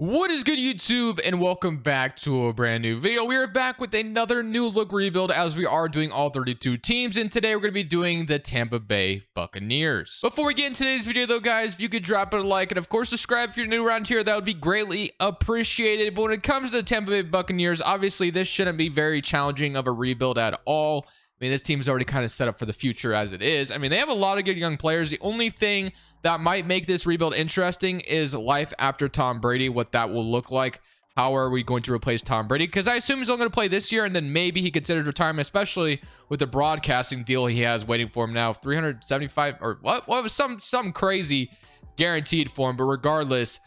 What is good, YouTube, and welcome back to a brand new video. We are back with another new look rebuild as we are doing all 32 teams, and today we're going to be doing the Tampa Bay Buccaneers. Before we get into today's video though, guys, if you could drop it a like and of course subscribe if you're new around here, that would be greatly appreciated. But when it comes to the Tampa Bay Buccaneers, obviously this shouldn't be very challenging of a rebuild at all. I mean, this team's already kind of set up for the future as it is. I mean, they have a lot of good young players. The only thing that might make this rebuild interesting is life after Tom Brady, what that will look like. How are we going to replace Tom Brady? Because I assume he's only going to play this year, and then maybe he considers retirement, especially with the broadcasting deal he has waiting for him now. 375 or what was some crazy guaranteed for him. But regardless,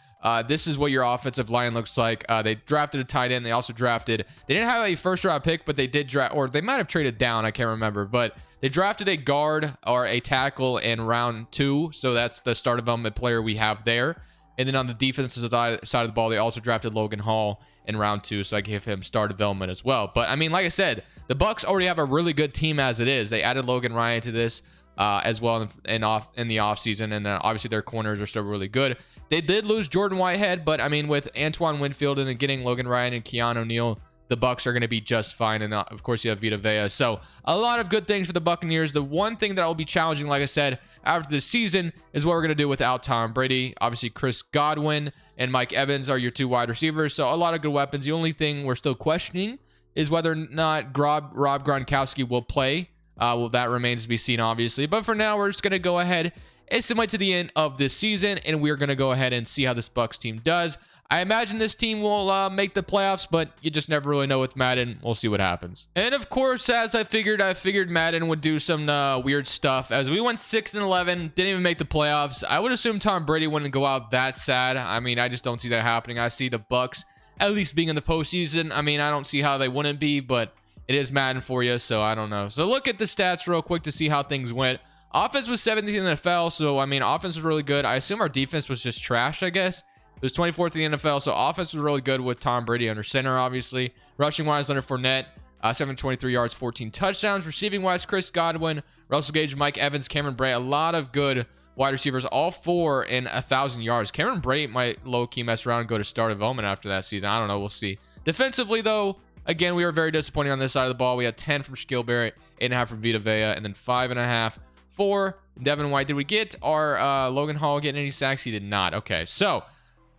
this is what your offensive line looks like. They drafted a tight end. They also drafted, they didn't have a first round pick, but they did draft, or they might have traded down. I can't remember, but they drafted a guard or a tackle in round 2. So that's the start development player we have there. And then on the defensive side of the ball, they also drafted Logan Hall in round 2. So I gave him star development as well. But I mean, like I said, the Bucs already have a really good team as it is. They added Logan Ryan to this as well in the offseason. And obviously their corners are still really good. They did lose Jordan Whitehead, but I mean, with Antoine Winfield and then getting Logan Ryan and Keanu O'Neal, the Bucs are going to be just fine. And of course you have Vita Vea. So a lot of good things for the Buccaneers. The one thing that will be challenging, like I said, after this season is what we're going to do without Tom Brady. Obviously Chris Godwin and Mike Evans are your two wide receivers. So a lot of good weapons. The only thing we're still questioning is whether or not Rob Gronkowski will play. Well, that remains to be seen, obviously. But for now, we're just going to go ahead and submit to the end of this season, and we're going to go ahead and see how this Bucs team does. I imagine this team will make the playoffs, but you just never really know with Madden. We'll see what happens. And of course, as I figured Madden would do some weird stuff. As we went 6-11, didn't even make the playoffs. I would assume Tom Brady wouldn't go out that sad. I mean, I just don't see that happening. I see the Bucs at least being in the postseason. I mean, I don't see how they wouldn't be, but it is Madden for you, so I don't know. So look at the stats real quick to see how things went. Offense was 17th in the NFL, so I mean, offense was really good. I assume our defense was just trash, I guess. It was 24th in the NFL, so offense was really good with Tom Brady under center, obviously. Rushing wise, Leonard Fournette, 723 yards, 14 touchdowns. Receiving wise, Chris Godwin, Russell Gage, Mike Evans, Cameron Bray. A lot of good wide receivers, all 4 in 1,000 yards. Cameron Bray might low-key mess around and go to star development after that season. I don't know. We'll see. Defensively, though, again, we were very disappointing on this side of the ball. We had 10 from Shaquille Barrett, 8.5 from Vita Vea, and then 5.5 for Devin White. Did we get our Logan Hall getting any sacks? He did not. Okay, so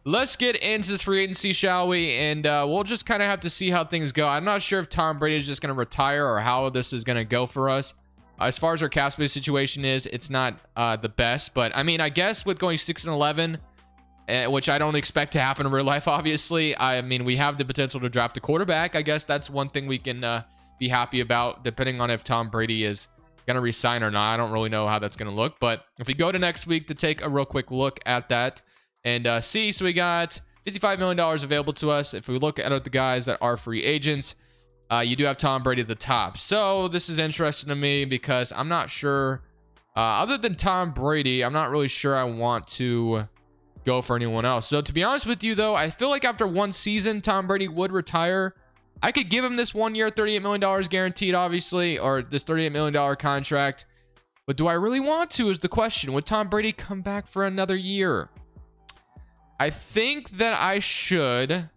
let's get into this free agency, shall we? And we'll just kind of have to see how things go. I'm not sure if Tom Brady is just going to retire or how this is going to go for us. As far as our cap space situation is, it's not the best. But, I mean, I guess with going 6-11, which I don't expect to happen in real life, obviously. I mean, we have the potential to draft a quarterback. I guess that's one thing we can be happy about, depending on if Tom Brady is going to resign or not. I don't really know how that's going to look. But if we go to next week to take a real quick look at that and see, so we got $55 million available to us. If we look at the guys that are free agents, you do have Tom Brady at the top. So this is interesting to me because I'm not sure, other than Tom Brady, I'm not really sure I want to go for anyone else. So to be honest with you, though, I feel like after one season, Tom Brady would retire. I could give him this 1 year, $38 million guaranteed, obviously, or this $38 million contract. But do I really want to is the question. Would Tom Brady come back for another year? I think that I should.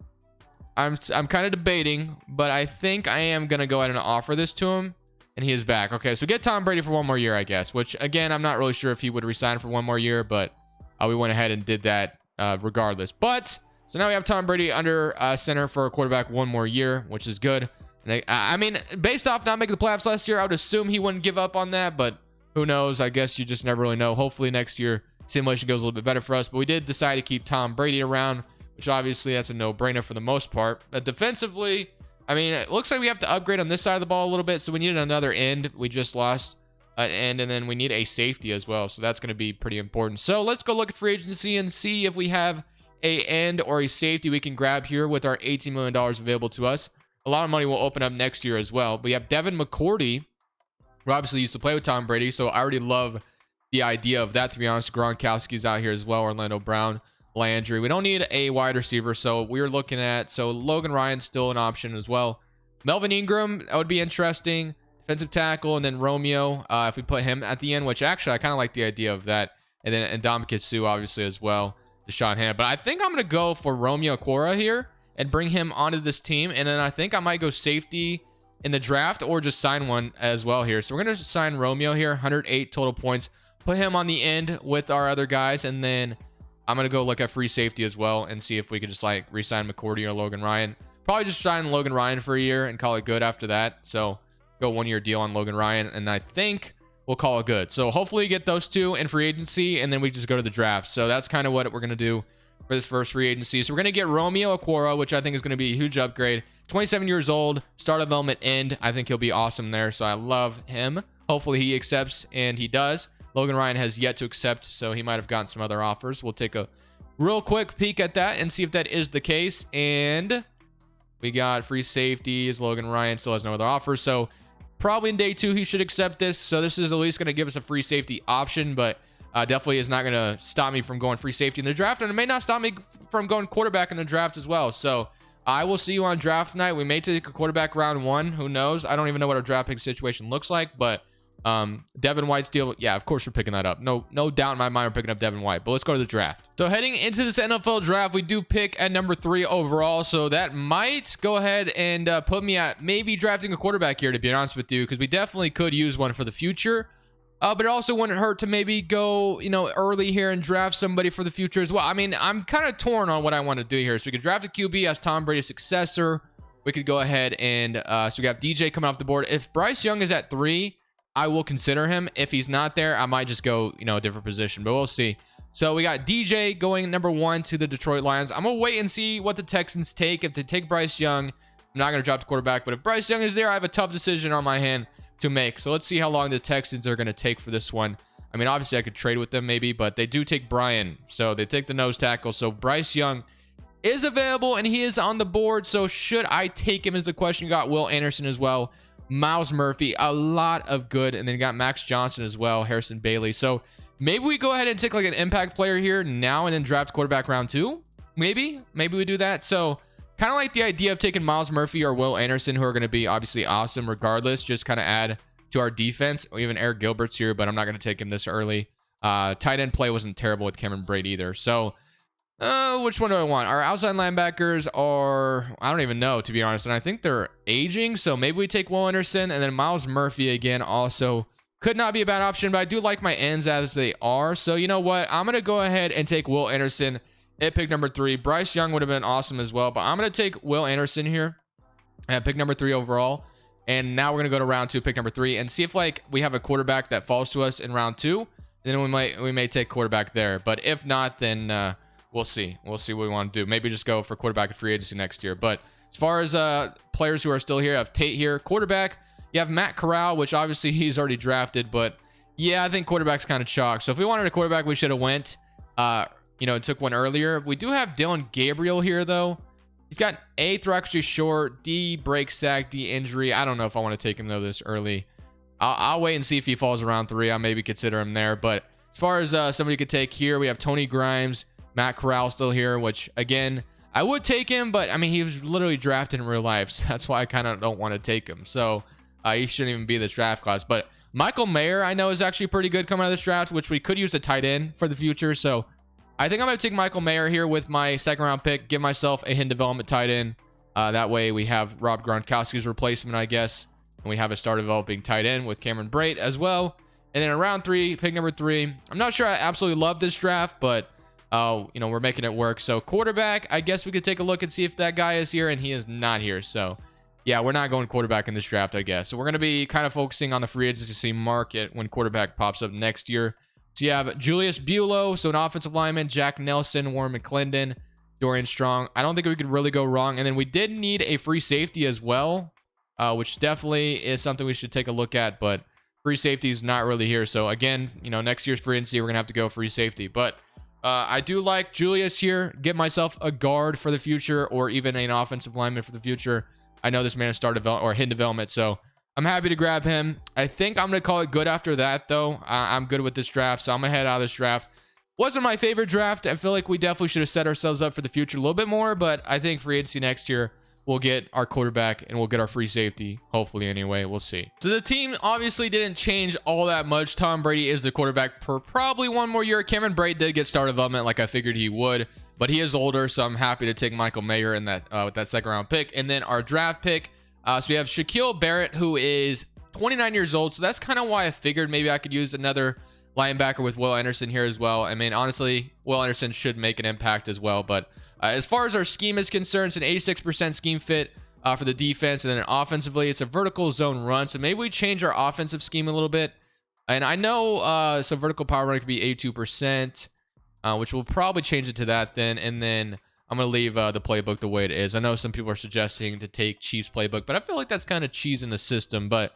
I'm kind of debating, but I think I am going to go ahead and offer this to him, and he is back. Okay, so get Tom Brady for 1 more year, I guess, which, again, I'm not really sure if he would resign for 1 more year, but we went ahead and did that regardless. But so now we have Tom Brady under center for a quarterback 1 more year, which is good. And I mean, based off not making the playoffs last year, I would assume he wouldn't give up on that, but who knows? I guess you just never really know. Hopefully next year simulation goes a little bit better for us, but we did decide to keep Tom Brady around, which obviously that's a no-brainer for the most part. But defensively, I mean, it looks like we have to upgrade on this side of the ball a little bit, so we needed another end. We just lost an end, and then we need a safety as well, so that's going to be pretty important. So let's go look at free agency and see if we have a end or a safety we can grab here with our $18 million available to us. A lot of money will open up next year as well. We have Devin McCourty, who obviously used to play with Tom Brady, so I already love the idea of that, to be honest. Gronkowski's out here as well. Orlando Brown, Landry. We don't need a wide receiver, so we're looking at, so Logan Ryan's still an option as well. Melvin Ingram, that would be interesting. Defensive tackle, and then Romeo, if we put him at the end, which actually I kind of like the idea of that. And then Ndamukong Suh, obviously, as well. Deshaun Hannah. But I think I'm going to go for Romeo Okwara here and bring him onto this team. And then I think I might go safety in the draft or just sign one as well here. So we're going to sign Romeo here, 108 total points. Put him on the end with our other guys. And then I'm going to go look at free safety as well and see if we could just like re-sign McCourty or Logan Ryan. Probably just sign Logan Ryan for a year and call it good after that. So go 1-year deal on Logan Ryan. And I think we'll call it good. So hopefully you get those two in free agency and then we just go to the draft. So that's kind of what we're going to do for this first free agency. So we're going to get Romeo Okwara, which I think is going to be a huge upgrade. 27 years old, start development end. I think he'll be awesome there. So I love him. Hopefully he accepts, and he does. Logan Ryan has yet to accept, so he might have gotten some other offers. We'll take a real quick peek at that and see if that is the case. And we got free safeties. Logan Ryan still has no other offers. So probably in day 2, he should accept this. So this is at least going to give us a free safety option, but definitely is not going to stop me from going free safety in the draft. And it may not stop me from going quarterback in the draft as well. So I will see you on draft night. We may take a quarterback round 1. Who knows? I don't even know what our draft pick situation looks like, but Devin White's deal. Yeah, of course we're picking that up. No doubt in my mind we're picking up Devin White, but let's go to the draft. So heading into this NFL draft, we do pick at number 3 overall. So that might go ahead and put me at maybe drafting a quarterback here, to be honest with you, because we definitely could use one for the future. But it also wouldn't hurt to maybe go, early here and draft somebody for the future as well. I mean, I'm kind of torn on what I want to do here. So we could draft a QB as Tom Brady's successor. We could go ahead and, so we got DJ coming off the board. If Bryce Young is at 3, I will consider him. If he's not there, I might just go, a different position, but we'll see. So we got DJ going number 1 to the Detroit Lions. I'm going to wait and see what the Texans take. If they take Bryce Young, I'm not going to drop the quarterback, but if Bryce Young is there, I have a tough decision on my hand to make. So let's see how long the Texans are going to take for this one. I mean, obviously I could trade with them maybe, but they do take Brian. So they take the nose tackle. So Bryce Young is available and he is on the board. So should I take him is the question. You got Will Anderson as well. Miles Murphy, a lot of good. And then you got Max Johnson as well. Harrison Bailey. So maybe we go ahead and take like an impact player here now and then draft quarterback round 2. Maybe we do that. So kind of like the idea of taking Miles Murphy or Will Anderson, who are going to be obviously awesome regardless. Just kind of add to our defense. Even Eric Gilbert's here, but I'm not going to take him this early. Tight end play wasn't terrible with Cameron Brate either. So which one do I want? Our outside linebackers are, I don't even know, to be honest. And I think they're aging. So maybe we take Will Anderson, and then Miles Murphy again also could not be a bad option, but I do like my ends as they are. So you know what? I'm going to go ahead and take Will Anderson at pick number 3. Bryce Young would have been awesome as well, but I'm going to take Will Anderson here at pick number 3 overall. And now we're going to go to round 2, pick number 3, and see if like we have a quarterback that falls to us in round 2. Then we may take quarterback there. But if not, then we'll see. We'll see what we want to do. Maybe just go for quarterback at free agency next year. But as far as players who are still here, I have Tate here. Quarterback, you have Matt Corral, which obviously he's already drafted. But yeah, I think quarterback's kind of chalk. So if we wanted a quarterback, we should have went. Took one earlier. We do have Dylan Gabriel here, though. He's got A, throw actually short, D, break sack, D, injury. I don't know if I want to take him, though, this early. I'll wait and see if he falls around 3. I'll maybe consider him there. But as far as somebody could take here, we have Tony Grimes, Matt Corral still here, which, again, I would take him. But, I mean, he was literally drafted in real life. So that's why I kind of don't want to take him. So he shouldn't even be this draft class. But Michael Mayer, I know, is actually pretty good coming out of this draft, which we could use a tight end for the future. So I think I'm going to take Michael Mayer here with my 2nd round pick, give myself a hidden development tight end. That way we have Rob Gronkowski's replacement, I guess. And we have a star developing tight end with Cameron Brate as well. And then in round 3, pick number 3. I'm not sure I absolutely love this draft, but, we're making it work. So quarterback, I guess we could take a look and see if that guy is here, and he is not here. So yeah, we're not going quarterback in this draft, I guess. So we're going to be kind of focusing on the free agency market when quarterback pops up next year. So you have Julius Buelow, so an offensive lineman, Jack Nelson, Warren McClendon, Dorian Strong. I don't think we could really go wrong. And then we did need a free safety as well, which definitely is something we should take a look at. But free safety is not really here. So again, next year's free agency, we're going to have to go free safety. But I do like Julius here. Get myself a guard for the future, or even an offensive lineman for the future. I know this man is hidden development, so I'm happy to grab him. I think I'm going to call it good after that, though. I'm good with this draft, so I'm going to head out of this draft. Wasn't my favorite draft. I feel like we definitely should have set ourselves up for the future a little bit more, but I think free agency next year we'll get our quarterback and we'll get our free safety. Hopefully anyway, we'll see. So the team obviously didn't change all that much. Tom Brady is the quarterback for probably one more year. Cameron Brate did get starter development like I figured he would, but he is older, so I'm happy to take Michael Mayer in that with that second round pick. And then our draft pick, so we have Shaquille Barrett, who is 29 years old. So that's kind of why I figured maybe I could use another linebacker with Will Anderson here as well. I mean, honestly, Will Anderson should make an impact as well, but as far as our scheme is concerned, it's an 86% scheme fit for the defense. And then offensively, it's a vertical zone run. So maybe we change our offensive scheme a little bit. And I know so vertical power run could be 82%, which we'll probably change it to that then. And then I'm going to leave the playbook the way it is. I know some people are suggesting to take Chiefs playbook, but I feel like that's kind of cheese in the system. But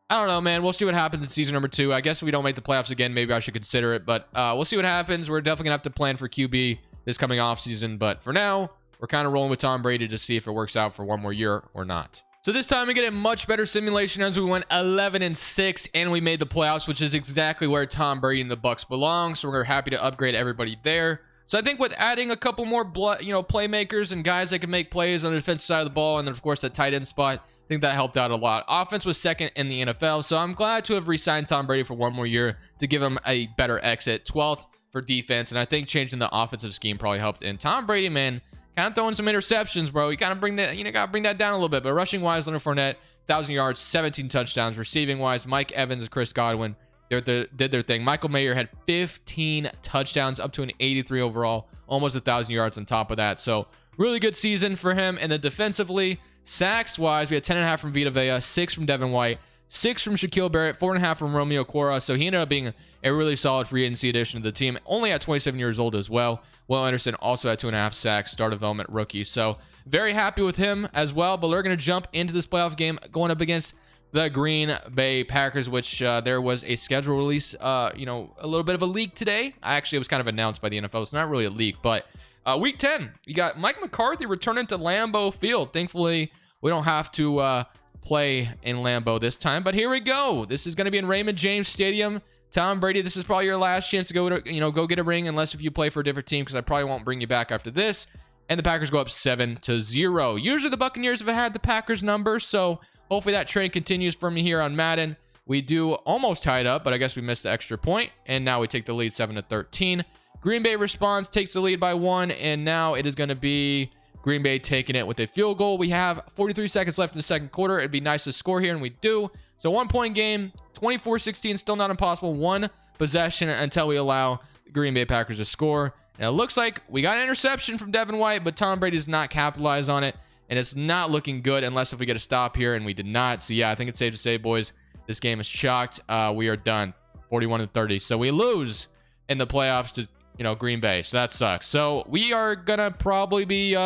I don't know, man. We'll see what happens in season number 2. I guess if we don't make the playoffs again, maybe I should consider it. But we'll see what happens. We're definitely going to have to plan for QB this coming off season, but for now we're kind of rolling with Tom Brady to see if it works out for one more year or not. So this time we get a much better simulation as we went 11-6 and we made the playoffs, which is exactly where Tom Brady and the Bucs belong. So we're happy to upgrade everybody there. So I think with adding a couple more playmakers and guys that can make plays on the defensive side of the ball, and then of course that tight end spot, I think that helped out a lot. Offense was second in the NFL, so I'm glad to have re-signed Tom Brady for one more year to give him a better exit. 12th for defense, and I think changing the offensive scheme probably helped. And Tom Brady, man, kind of throwing some interceptions, bro. You gotta bring that down a little bit. But rushing wise, Leonard Fournette, 1,000 yards, 17 touchdowns. Receiving wise, Mike Evans and Chris Godwin did their thing. Michael Mayer had 15 touchdowns, up to an 83 overall, almost 1,000 yards on top of that. So really good season for him. And then defensively, sacks wise, we had 10.5 from Vita Vea, 6 from Devin White, 6 from Shaquille Barrett, 4.5 from Romeo Cora. So he ended up being a really solid free agency addition to the team, only at 27 years old as well. Will Anderson also had 2.5 sacks, start development rookie. So very happy with him as well. But we're going to jump into this playoff game going up against the Green Bay Packers, which there was a schedule release, a little bit of a leak today. Actually, it was kind of announced by the NFL. It's not really a leak, but week 10, you got Mike McCarthy returning to Lambeau Field. Thankfully, we don't have to play in Lambeau this time, but here we go. This is going to be in Raymond James Stadium. Tom Brady, this is probably your last chance to go get a ring, unless if you play for a different team, because I probably won't bring you back after this. And the Packers go up 7-0. Usually the Buccaneers have had the Packers number, so hopefully that trend continues for me here on Madden. We do almost tie it up, but I guess we missed the extra point, and now we take the lead 7-13. Green Bay responds, takes the lead by 1, and now it is going to be Green Bay taking it with a field goal. We have 43 seconds left in the second quarter. It'd be nice to score here, and we do. So 1-point game, 24-16, still not impossible. 1 possession until we allow the Green Bay Packers to score. And it looks like we got an interception from Devin White, but Tom Brady does not capitalize on it, and it's not looking good unless if we get a stop here, and we did not. So yeah, I think it's safe to say, boys, this game is chalked. We are done, 41-30. So we lose in the playoffs to Green Bay. So that sucks. So we are gonna probably be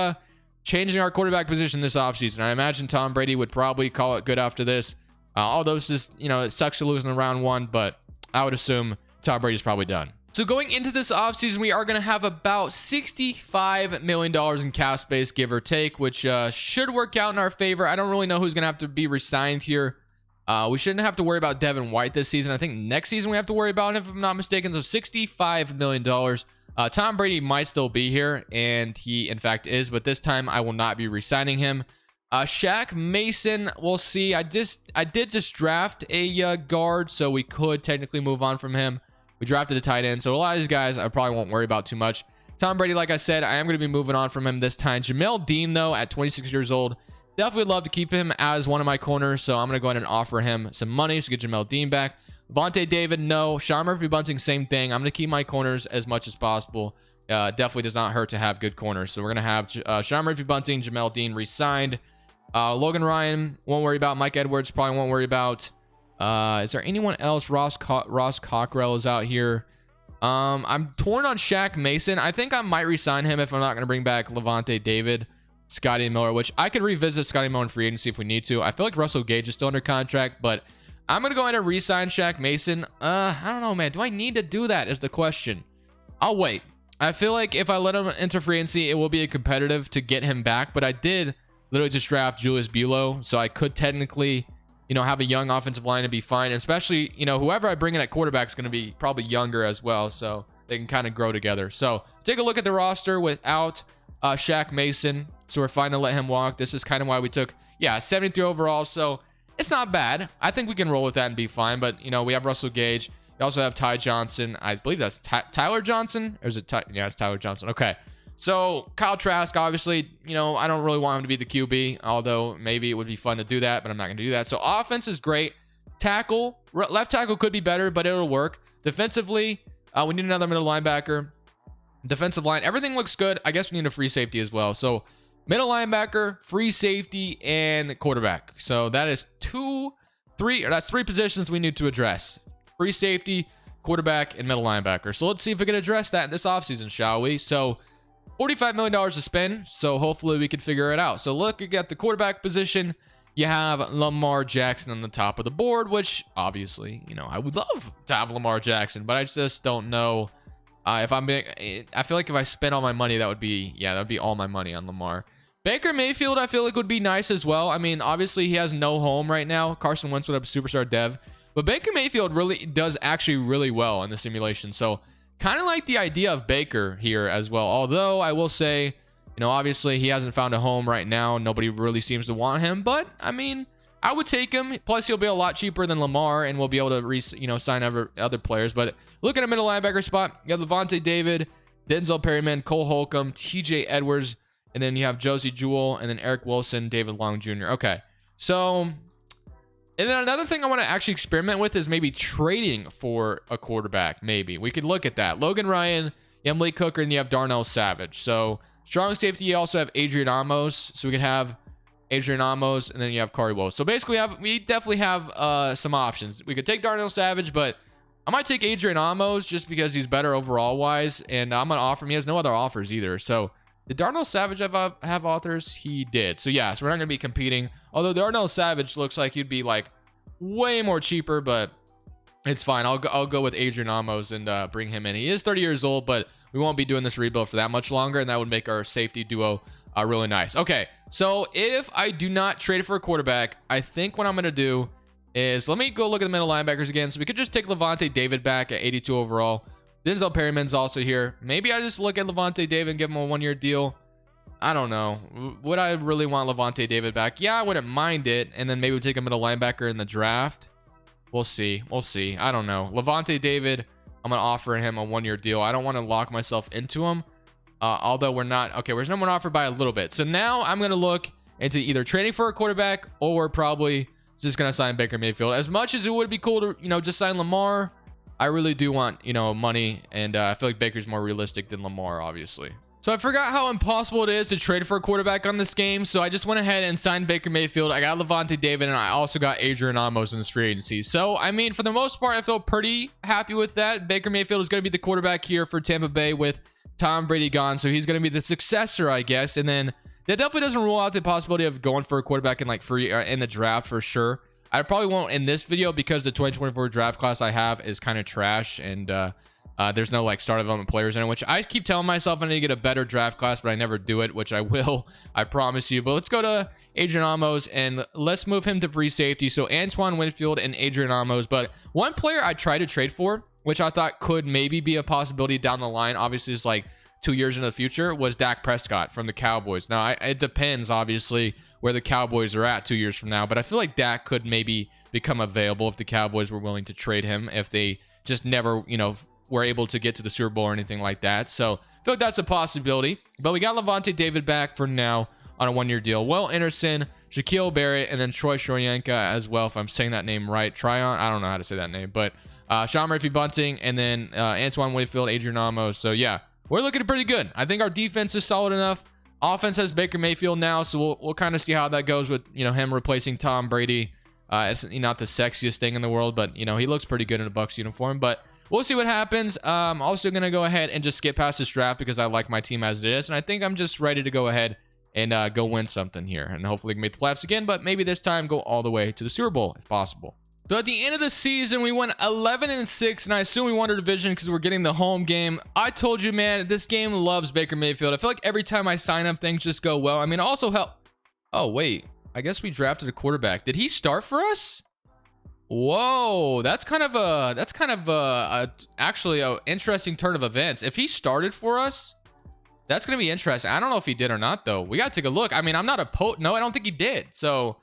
changing our quarterback position this offseason. I imagine Tom Brady would probably call it good after this. Although it's just, it sucks to lose in round 1, but I would assume Tom Brady's probably done. So going into this offseason, we are going to have about $65 million in cap space, give or take, which should work out in our favor. I don't really know who's going to have to be re-signed here. We shouldn't have to worry about Devin White this season. I think next season we have to worry about him, if I'm not mistaken. So $65 million. Tom Brady might still be here, and he in fact is, but this time I will not be re-signing him. Shaq Mason, we'll see. I did just draft a guard, so we could technically move on from him. We drafted a tight end, so a lot of these guys I probably won't worry about too much. Tom Brady, like I said, I am going to be moving on from him this time. Jamel Dean, though, at 26 years old, definitely would love to keep him as one of my corners, so I'm going to go ahead and offer him some money to get Jamel Dean back. Vontae David, no. Sean Murphy-Bunting, same thing. I'm going to keep my corners as much as possible. Definitely does not hurt to have good corners. So we're going to have Sean Murphy-Bunting, Jamel Dean re-signed. Logan Ryan, won't worry about. Mike Edwards, probably won't worry about. Is there anyone else? Ross Cockrell is out here. I'm torn on Shaq Mason. I think I might re-sign him if I'm not going to bring back Levante David, Scotty Miller, which I could revisit Scotty Miller in free agency if we need to. I feel like Russell Gage is still under contract, but I'm going to go ahead and re-sign Shaq Mason. I don't know, man. Do I need to do that is the question. I'll wait. I feel like if I let him enter free agency, it will be a competitive to get him back, but I did literally just draft Julius Buelow, so I could technically, have a young offensive line and be fine. Especially, whoever I bring in at quarterback is going to be probably younger as well, so they can kind of grow together. So take a look at the roster without Shaq Mason. so we're fine to let him walk. This is kind of why we took, yeah, 73 overall. So it's not bad. I think we can roll with that and be fine. But, you know, we have Russell Gage. We also have Ty Johnson. I believe that's Tyler Johnson. Or is it yeah, it's Tyler Johnson. Okay. So Kyle Trask, obviously, you know, I don't really want him to be the QB, although maybe it would be fun to do that, but I'm not going to do that. So offense is great. Tackle, left tackle could be better, but it'll work. Defensively, we need another middle linebacker. Defensive line, everything looks good. I guess we need a free safety as well. So middle linebacker, free safety, and quarterback. So that is that's three positions we need to address. Free safety, quarterback, and middle linebacker. So let's see if we can address that this offseason, shall we? So $45 million to spend, so hopefully we can figure it out. So looking at the quarterback position, you have Lamar Jackson on the top of the board, which obviously, you know, I would love to have Lamar Jackson, but I just don't know if I'm being, I feel like if I spent all my money, that would be all my money on Lamar. Baker Mayfield, I feel like would be nice as well. I mean, obviously he has no home right now. Carson Wentz would have superstar dev, but Baker Mayfield really does actually really well in the simulation. So kind of like the idea of Baker here as well. Although I will say, you know, obviously he hasn't found a home right now. Nobody really seems to want him, but I mean, I would take him. Plus, he'll be a lot cheaper than Lamar, and we'll be able to sign other players. But look at a middle linebacker spot. You have Levante David, Denzel Perryman, Cole Holcomb, TJ Edwards, and then you have Josie Jewell, and then Eric Wilson, David Long Jr. Okay, so, and then another thing I want to actually experiment with is maybe trading for a quarterback. Maybe we could look at that. Logan Ryan, you have Malik Hooker, and you have Darnell Savage. So strong safety, you also have Adrian Amos. So we could have Adrian Amos, and then you have Kari Wolf. So basically, we definitely have some options. We could take Darnell Savage, but I might take Adrian Amos just because he's better overall wise, and I'm gonna offer him. He has no other offers either. So did Darnell Savage have offers? He did. So yeah, so we're not gonna be competing. Although Darnell Savage looks like he'd be like way more cheaper, but it's fine. I'll go with Adrian Amos and bring him in. He is 30 years old, but we won't be doing this rebuild for that much longer, and that would make our safety duo really nice. Okay, so if I do not trade for a quarterback, I think what I'm going to do is, let me go look at the middle linebackers again. So we could just take Levante David back at 82 overall. Denzel Perryman's also here. Maybe I just look at Levante David and give him a one-year deal. I don't know. Would I really want Levante David back? Yeah, I wouldn't mind it. And then maybe we'll take a middle linebacker in the draft. We'll see. We'll see. I don't know. Levante David, I'm going to offer him a one-year deal. I don't want to lock myself into him. Although we're not. Okay, there's no one offered by a little bit. So now I'm going to look into either trading for a quarterback, or we're probably just going to sign Baker Mayfield. As much as it would be cool to, just sign Lamar, I really do want, money. And I feel like Baker's more realistic than Lamar, obviously. So I forgot how impossible it is to trade for a quarterback on this game. So I just went ahead and signed Baker Mayfield. I got Levante David, and I also got Adrian Amos in this free agency. So, I mean, for the most part, I feel pretty happy with that. Baker Mayfield is going to be the quarterback here for Tampa Bay with Tom Brady gone. So he's going to be the successor, I guess. And then that definitely doesn't rule out the possibility of going for a quarterback in in the draft for sure. I probably won't in this video because the 2024 draft class I have is kind of trash, and there's no start development players in it, which I keep telling myself I need to get a better draft class, but I never do it, which I will, I promise you. But let's go to Adrian Amos and let's move him to free safety. So Antoine Winfield and Adrian Amos. But one player I tried to trade for, which I thought could maybe be a possibility down the line, obviously it's 2 years into the future, was Dak Prescott from the Cowboys. Now, it depends, obviously, where the Cowboys are at 2 years from now, but I feel like Dak could maybe become available if the Cowboys were willing to trade him, if they just never, were able to get to the Super Bowl or anything like that. So I feel like that's a possibility. But we got Levante David back for now on a one-year deal. Will Anderson, Shaquille Barrett, and then Troy Shoyanka as well, if I'm saying that name right. Tryon, I don't know how to say that name, but Sean Murphy Bunting, and then Antoine Winfield, Adrian Amos. So yeah, we're looking pretty good. I think our defense is solid enough. Offense has Baker Mayfield now, so we'll kind of see how that goes with him replacing Tom Brady. It's not the sexiest thing in the world, but he looks pretty good in a Bucs uniform. But we'll see what happens. I'm also gonna go ahead and just skip past this draft because I like my team as it is, and I think I'm just ready to go ahead and go win something here, and hopefully make the playoffs again. But maybe this time go all the way to the Super Bowl if possible. So at the end of the season, we went 11-6, and I assume we won our division because we're getting the home game. I told you, man, this game loves Baker Mayfield. I feel like every time I sign up, things just go well. I mean, also help. Oh, wait. I guess we drafted a quarterback. Did he start for us? Whoa, that's actually an interesting turn of events. If he started for us, That's going to be interesting. I don't know if he did or not, though. We got to take a look. I mean, I'm not a no, I don't think he did. So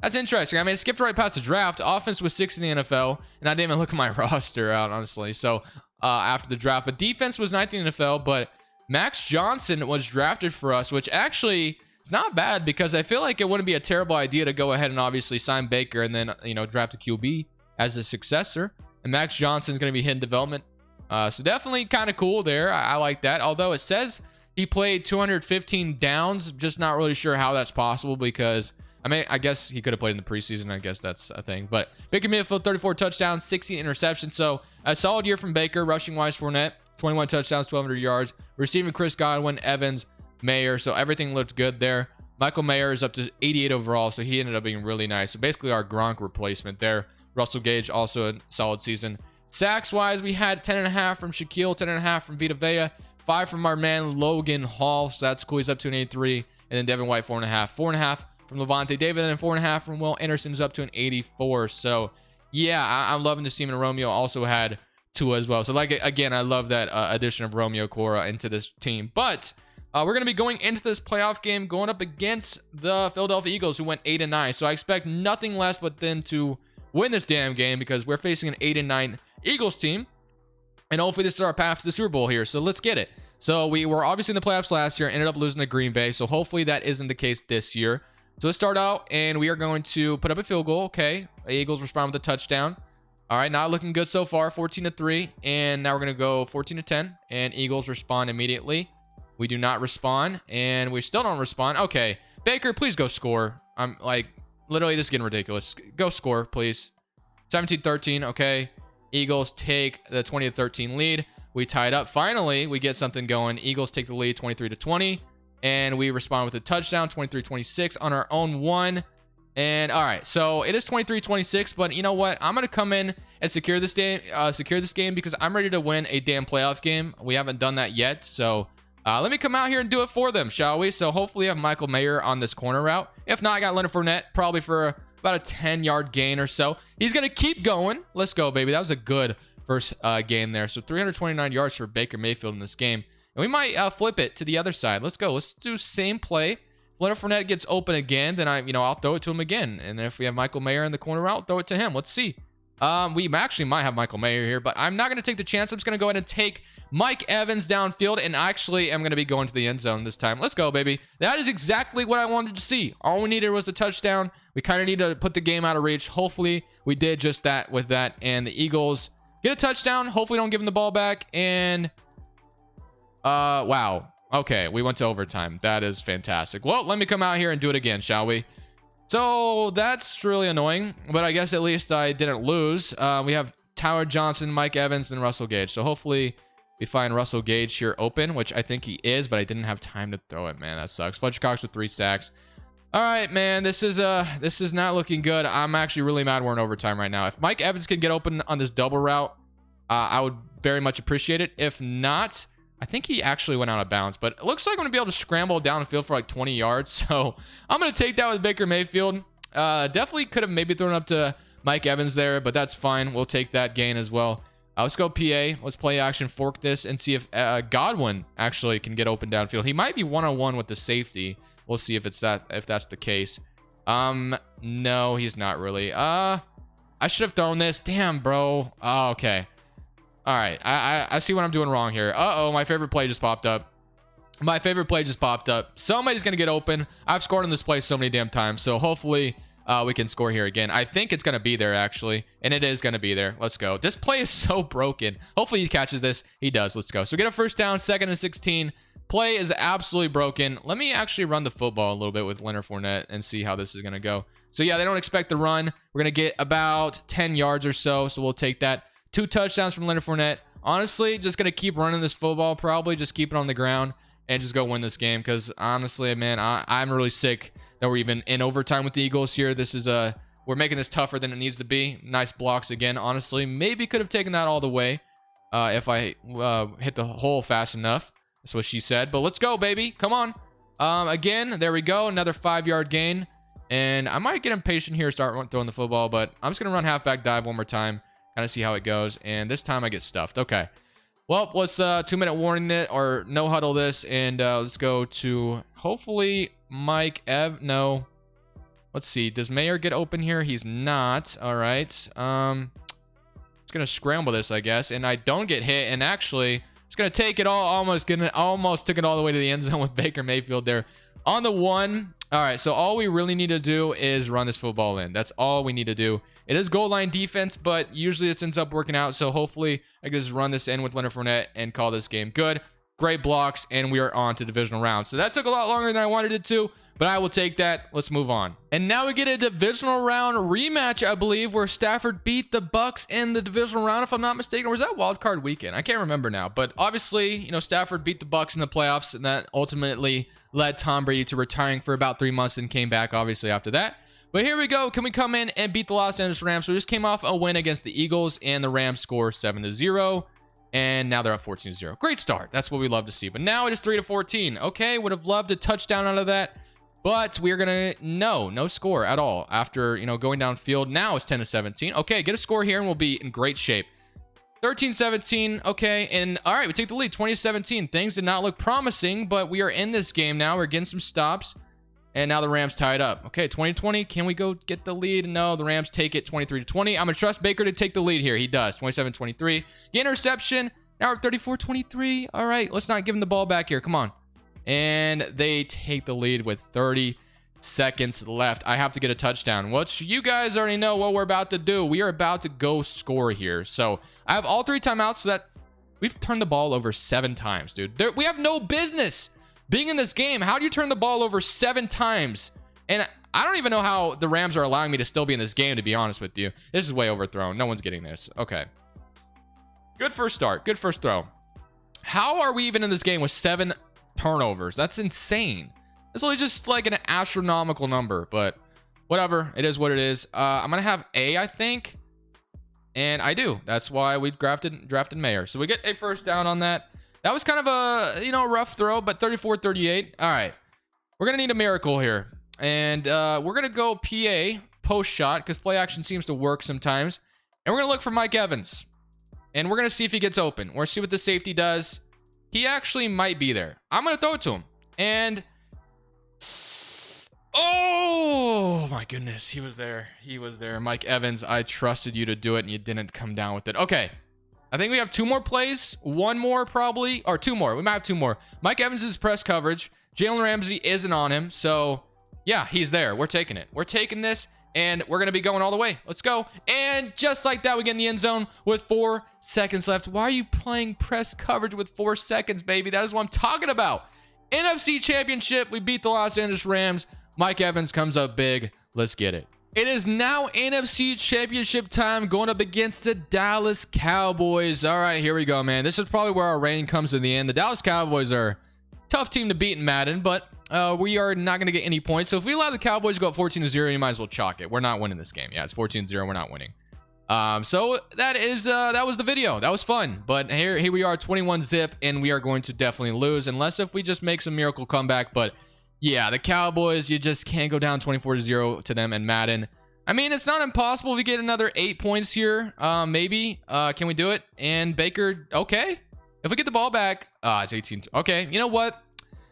that's interesting. I mean, it skipped right past the draft. Offense was 6th in the NFL, and I didn't even look at my roster out, honestly. So after the draft, but defense was 9th in the NFL. But Max Johnson was drafted for us, which actually is not bad because I feel like it wouldn't be a terrible idea to go ahead and obviously sign Baker and then, you know, draft a QB as a successor. And Max Johnson is going to be hidden development. So definitely kind of cool there. I like that. Although it says he played 215 downs. Just not really sure how that's possible because, I mean, I guess he could have played in the preseason. I guess that's a thing. But Baker Mayfield, 34 touchdowns, 16 interceptions. So a solid year from Baker. Rushing-wise, Fournette, 21 touchdowns, 1,200 yards. Receiving, Chris Godwin, Evans, Mayer. So everything looked good there. Michael Mayer is up to 88 overall. So he ended up being really nice. So basically our Gronk replacement there. Russell Gage, also a solid season. Sacks-wise, we had 10.5 from Shaquille, 10.5 from Vita Vea, 5 from our man Logan Hall. So that's cool. He's up to an 83. And then Devin White, 4.5. 4.5 from Levante David, and 4.5 from Will Anderson's up to an 84. So, yeah, I'm loving the team. And Romeo also had 2 as well. So, like, again, I love that addition of Romeo Cora into this team. But we're going to be going into this playoff game going up against the Philadelphia Eagles, who went 8-9. So I expect nothing less but then to win this damn game because we're facing an 8-9 Eagles team, and hopefully this is our path to the Super Bowl here. So let's get it. So we were obviously in the playoffs last year, ended up losing to Green Bay. So hopefully that isn't the case this year. So let's start out, and we are going to put up a field goal. Okay, Eagles respond with a touchdown. All right, not looking good so far. 14-3, and now we're gonna go 14-10, and Eagles respond immediately. We do not respond, and we still don't respond. Okay, Baker, please go score. I'm like, literally, this is getting ridiculous. Go score, please. 17-13. Okay. Eagles take the 20-13 lead. We tie it up. Finally, we get something going. Eagles take the lead 23-20, and we respond with a touchdown 23-26 on our own one. And all right, so it is 23-26, but you know what? I'm gonna come in and secure this game because I'm ready to win a damn playoff game. We haven't done that yet, so let me come out here and do it for them, shall we? So hopefully I have Michael Mayer on this corner route. If not, I got Leonard Fournette probably for about a 10-yard gain or so. He's going to keep going. Let's go, baby. That was a good first game there. So 329 yards for Baker Mayfield in this game. And we might flip it to the other side. Let's go. Let's do same play. If Leonard Fournette gets open again, then I'll throw it to him again. And if we have Michael Mayer in the corner route, throw it to him. Let's see. We actually might have Michael Mayer here, but I'm not going to take the chance. I'm just going to go ahead and take Mike Evans downfield, and actually I'm going to be going to the end zone this time. Let's go, baby. That is exactly what I wanted to see. All we needed was a touchdown. We kind of need to put the game out of reach. Hopefully we did just that with that, and the Eagles get a touchdown. Hopefully don't give them the ball back, and wow. Okay, we went to overtime. That is fantastic. Well, let me come out here and do it again, shall we? So that's really annoying, but I guess at least I didn't lose. We have Tyler Johnson, Mike Evans, and Russell Gage. So hopefully we find Russell Gage here open, which I think he is, but I didn't have time to throw it, man. That sucks. Fletcher Cox with 3 sacks. All right, man. This is not looking good. I'm actually really mad we're in overtime right now. If Mike Evans can get open on this double route, I would very much appreciate it. If not, I think he actually went out of bounds, but it looks like I'm going to be able to scramble down the field for like 20 yards. So I'm going to take that with Baker Mayfield. Definitely could have maybe thrown up to Mike Evans there, but that's fine. We'll take that gain as well. Let's go PA. Let's play action, fork this, and see if Godwin actually can get open downfield. He might be one-on-one with the safety. We'll see if that's the case. No, he's not really. I should have thrown this. Damn, bro. Oh, okay. All right. I see what I'm doing wrong here. Uh-oh, my favorite play just popped up. My favorite play just popped up. Somebody's going to get open. I've scored on this play so many damn times, so hopefully we can score here again. I think it's going to be there, actually, and it is going to be there. Let's go. This play is so broken. Hopefully he catches this. He does. Let's go. So get a first down, 2nd and 16. Play is absolutely broken. Let me actually run the football a little bit with Leonard Fournette and see how this is going to go. So, yeah, they don't expect the run. We're going to get about 10 yards or so, so we'll take that. 2 touchdowns from Leonard Fournette. Honestly, just going to keep running this football, probably just keep it on the ground and just go win this game because, honestly, man, I'm really sick that we're even in overtime with the Eagles here. This is we're making this tougher than it needs to be. Nice blocks again, honestly. Maybe could have taken that all the way if I hit the hole fast enough. That's what she said. But let's go, baby. Come on. Again, there we go. Another 5-yard gain. And I might get impatient here, start throwing the football, but I'm just going to run halfback dive one more time, kind of see how it goes. And this time I get stuffed. Okay. Well, let's 2-minute warning it or no huddle this, and let's go to hopefully Mike no. Let's see. Does Mayer get open here? He's not. All right. Just gonna scramble this, I guess, and I don't get hit. And actually, just gonna take it all. Almost took it all the way to the end zone with Baker Mayfield there on the 1. All right. So all we really need to do is run this football in. That's all we need to do. It is goal line defense, but usually it ends up working out. So hopefully I can just run this in with Leonard Fournette and call this game good. Great blocks, and we are on to divisional round. So that took a lot longer than I wanted it to, but I will take that. Let's move on. And now we get a divisional round rematch, I believe, where Stafford beat the Bucs in the divisional round, if I'm not mistaken. Or was that wild card weekend? I can't remember now. But obviously, you know, Stafford beat the Bucs in the playoffs, and that ultimately led Tom Brady to retiring for about 3 months and came back, obviously, after that. But here we go. Can we come in and beat the Los Angeles Rams? So we just came off a win against the Eagles, and the Rams score 7-0. And now they're up 14-0. Great start. That's what we love to see. But now it is 3-14. Okay, would have loved a touchdown out of that. But we're going to, no score at all after, you know, going downfield. Now it's 10-17. Okay, get a score here and we'll be in great shape. 13-17. Okay, and all right, we take the lead. 20-17. Things did not look promising, but we are in this game now. We're getting some stops. And now the Rams tied up. Okay, 20-20. Can we go get the lead? No, the Rams take it 23-20. I'm going to trust Baker to take the lead here. He does. 27-23. Get interception. Now we're 34-23. All right, let's not give him the ball back here. Come on. And they take the lead with 30 seconds left. I have to get a touchdown, which you guys already know what we're about to do. We are about to go score here. So I have all 3 timeouts, so that we've turned the ball over 7 times, dude. We have no business being in this game. How do you turn the ball over 7 times? And I don't even know how the Rams are allowing me to still be in this game, to be honest with you. This is way overthrown. No one's getting this. Okay. Good first start. Good first throw. How are we even in this game with 7 turnovers? That's insane. It's literally just like an astronomical number, but whatever. It is what it is. I'm going to have A, I think. And I do. That's why we drafted Mayer. So we get a first down on that. That was kind of a, you know, rough throw, but 34-38. All right. We're going to need a miracle here. And we're going to go PA, post shot, because play action seems to work sometimes. And we're going to look for Mike Evans. And we're going to see if he gets open. Or see what the safety does. He actually might be there. I'm going to throw it to him. And oh my goodness. He was there. He was there. Mike Evans, I trusted you to do it and you didn't come down with it. Okay. I think we have 2 more plays. 1 more probably. Or 2 more. We might have 2 more. Mike Evans is press coverage. Jalen Ramsey isn't on him. So yeah, he's there. We're taking it. We're taking this. And we're going to be going all the way. Let's go. And just like that, we get in the end zone with 4 seconds left. Why are you playing press coverage with 4 seconds, baby? That is what I'm talking about. NFC Championship. We beat the Los Angeles Rams. Mike Evans comes up big. Let's get it. It is now NFC Championship time, going up against the Dallas Cowboys. All right, here we go, man. This is probably where our reign comes to the end. The Dallas Cowboys are a tough team to beat in Madden, but we are not going to get any points. So if we allow the Cowboys to go up 14-0, you might as well chalk it. We're not winning this game. Yeah, it's 14-0. We're not winning. So that was the video. That was fun. But here we are, 21-zip, and we are going to definitely lose, unless if we just make some miracle comeback. But yeah, the Cowboys, you just can't go down 24-0 to them in Madden. I mean, it's not impossible. We get another 8 points here. Maybe. Can we do it? And Baker, okay. If we get the ball back, it's 18. Okay, you know what?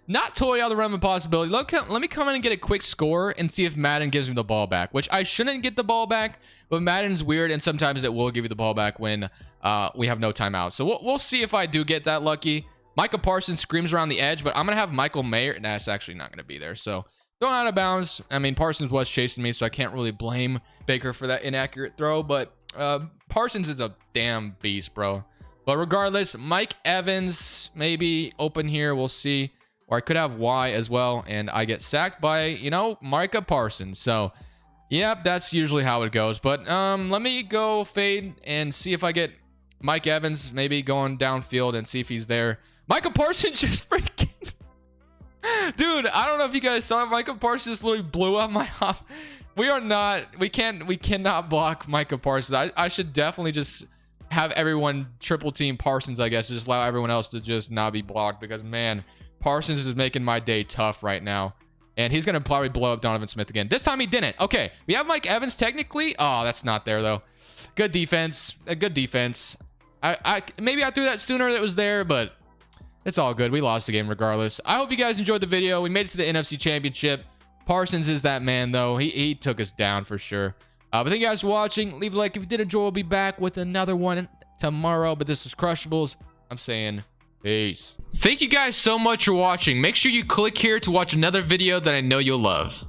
Not totally out of the realm of possibility. Let me come in and get a quick score and see if Madden gives me the ball back, which I shouldn't get the ball back, but Madden's weird, and sometimes it will give you the ball back when we have no timeout. So we'll see if I do get that lucky. Micah Parsons screams around the edge, but I'm going to have Michael Mayer. That's actually not going to be there. So thrown out of bounds. I mean, Parsons was chasing me, so I can't really blame Baker for that inaccurate throw, but Parsons is a damn beast, bro. But regardless, Mike Evans maybe open here. We'll see. Or I could have Y as well, and I get sacked by, you know, Micah Parsons. So, yep, that's usually how it goes. But let me go fade and see if I get Mike Evans maybe going downfield and see if he's there. Micah Parsons just freaking... Dude, I don't know if you guys saw it. Micah Parsons just literally blew up my off. We cannot block Micah Parsons. I should definitely just have everyone triple team Parsons, I guess, to just allow everyone else to just not be blocked, because, man, Parsons is making my day tough right now. And he's going to probably blow up Donovan Smith again. This time he didn't. Okay, we have Mike Evans technically. Oh, that's not there, though. Good defense. A good defense. Maybe I threw that sooner that was there, but it's all good. We lost the game regardless. I hope you guys enjoyed the video. We made it to the NFC Championship. Parsons is that man, though. He took us down for sure. But thank you guys for watching. Leave a like if you did enjoy. We'll be back with another one tomorrow. But this is Crushables. I'm saying peace. Thank you guys so much for watching. Make sure you click here to watch another video that I know you'll love.